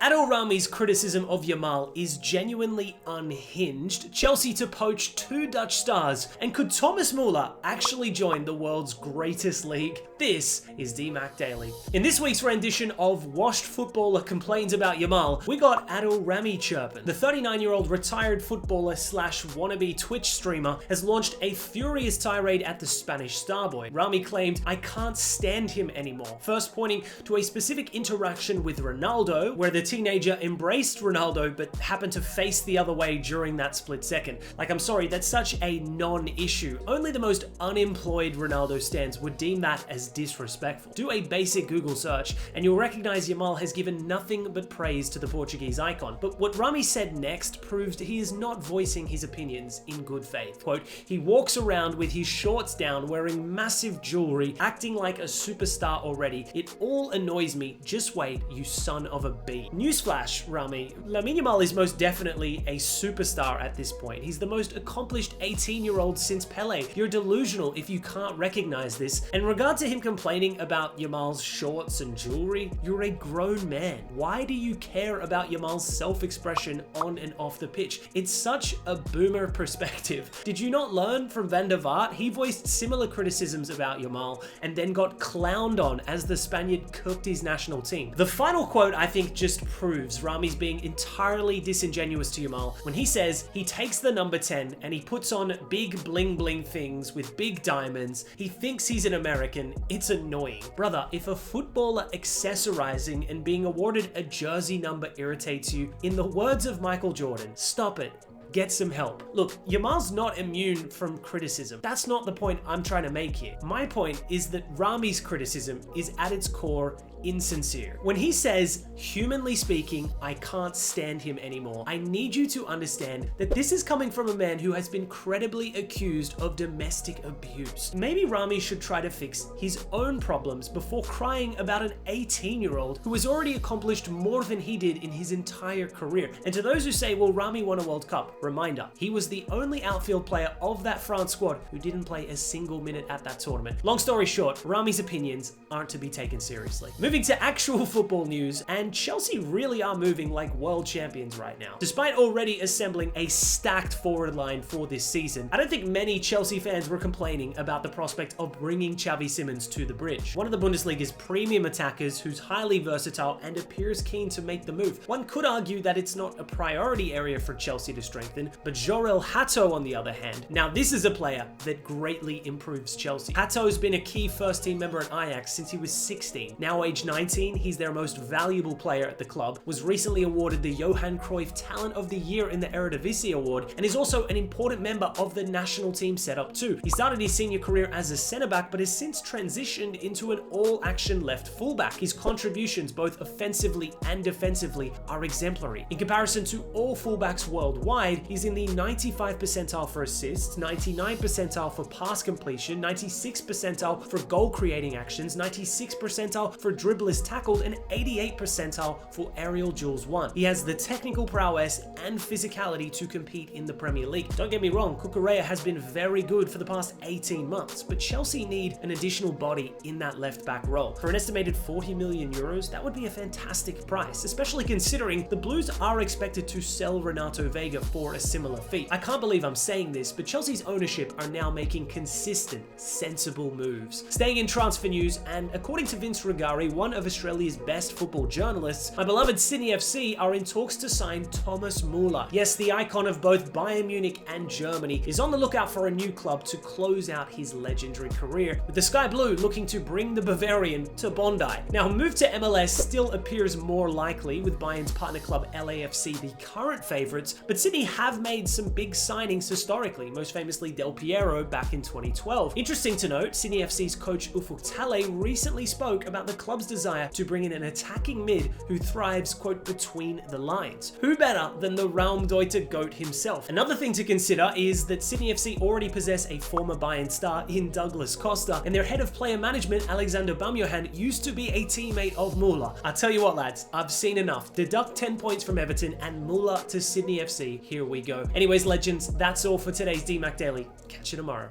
Adil Rami's criticism of Yamal is genuinely unhinged. Chelsea to poach 2 Dutch stars, and could Thomas Muller actually join the world's greatest league? This is DMAC Daily. In this week's rendition of Washed Footballer Complains About Yamal, we got Adil Rami chirping. The 39-year-old retired footballer slash wannabe Twitch streamer has launched a furious tirade at the Spanish starboy. Rami claimed, "I can't stand him anymore," first pointing to a specific interaction with Ronaldo, where the teenager embraced Ronaldo but happened to face the other way during that split second. Like, I'm sorry, that's such a non-issue. Only the most unemployed Ronaldo stans would deem that as disrespectful. Do a basic Google search and you'll recognize Yamal has given nothing but praise to the Portuguese icon. But what Rami said next proved he is not voicing his opinions in good faith. Quote, "He walks around with his shorts down, wearing massive jewelry, acting like a superstar already. It all annoys me. Just wait, you son of a bee." Newsflash, Rami. Lamine Yamal is most definitely a superstar at this point. He's the most accomplished 18-year-old since Pele. You're delusional if you can't recognize this. In regard to him complaining about Yamal's shorts and jewelry, you're a grown man. Why do you care about Yamal's self-expression on and off the pitch? It's such a boomer perspective. Did you not learn from Van der Vaart? He voiced similar criticisms about Yamal and then got clowned on as the Spaniard cooked his national team. The final quote, I think, just proves Rami's being entirely disingenuous to Yamal when he says he takes the number 10 and he puts on big bling bling things with big diamonds. He thinks he's an American. It's annoying. Brother, if a footballer accessorizing and being awarded a jersey number irritates you, in the words of Michael Jordan, stop it. Get some help. Look, Yamal's not immune from criticism. That's not the point I'm trying to make here. My point is that Rami's criticism is at its core insincere. When he says, "Humanly speaking, I can't stand him anymore," I need you to understand that this is coming from a man who has been credibly accused of domestic abuse. Maybe Rami should try to fix his own problems before crying about an 18-year-old who has already accomplished more than he did in his entire career. And to those who say, well, Rami won a World Cup, reminder, he was the only outfield player of that France squad who didn't play a single minute at that tournament. Long story short, Rami's opinions aren't to be taken seriously. Moving to actual football news, and Chelsea really are moving like world champions right now. Despite already assembling a stacked forward line for this season, I don't think many Chelsea fans were complaining about the prospect of bringing Xavi Simons to the bridge. One of the Bundesliga's premium attackers who's highly versatile and appears keen to make the move. One could argue that it's not a priority area for Chelsea to strengthen, but Jorrel Hato on the other hand. Now this is a player that greatly improves Chelsea. Hato's been a key first team member at Ajax since he was 16. Now aged 19, he's their most valuable player at the club, was recently awarded the Johan Cruyff Talent of the Year in the Eredivisie award, and is also an important member of the national team setup too. He started his senior career as a centre-back, but has since transitioned into an all-action left fullback. His contributions, both offensively and defensively, are exemplary. In comparison to all fullbacks worldwide, he's in the 95th percentile for assists, 99th percentile for pass completion, 96th percentile for goal creating actions, 96th percentile for dribblers tackled, and 88th percentile for aerial duels won. He has the technical prowess and physicality to compete in the Premier League. Don't get me wrong, Cucurella has been very good for the past 18 months, but Chelsea need an additional body in that left back role. For an estimated 40 million euros, that would be a fantastic price, especially considering the Blues are expected to sell Renato Vega for a similar fee. I can't believe I'm saying this, but Chelsea's ownership are now making consistent, sensible moves. Staying in transfer news, and according to Vince Rugari, one of Australia's best football journalists, my beloved Sydney FC are in talks to sign Thomas Muller. Yes, the icon of both Bayern Munich and Germany is on the lookout for a new club to close out his legendary career, with the Sky Blue looking to bring the Bavarian to Bondi. Now, a move to MLS still appears more likely, with Bayern's partner club LAFC the current favourites, but Sydney have made some big signings historically, most famously Del Piero back in 2012. Interesting to note, Sydney FC's coach Ufuk Talay recently spoke about the club's desire to bring in an attacking mid who thrives, quote, between the lines. Who better than the Raumdeuter GOAT himself? Another thing to consider is that Sydney FC already possess a former Bayern star in Douglas Costa, and their head of player management, Alexander Bamyohan, used to be a teammate of Muller. I tell you what, lads, I've seen enough. Deduct 10 points from Everton and Muller to Sydney FC. Here we go. Anyways, legends, that's all for today's DMAC Daily. Catch you tomorrow.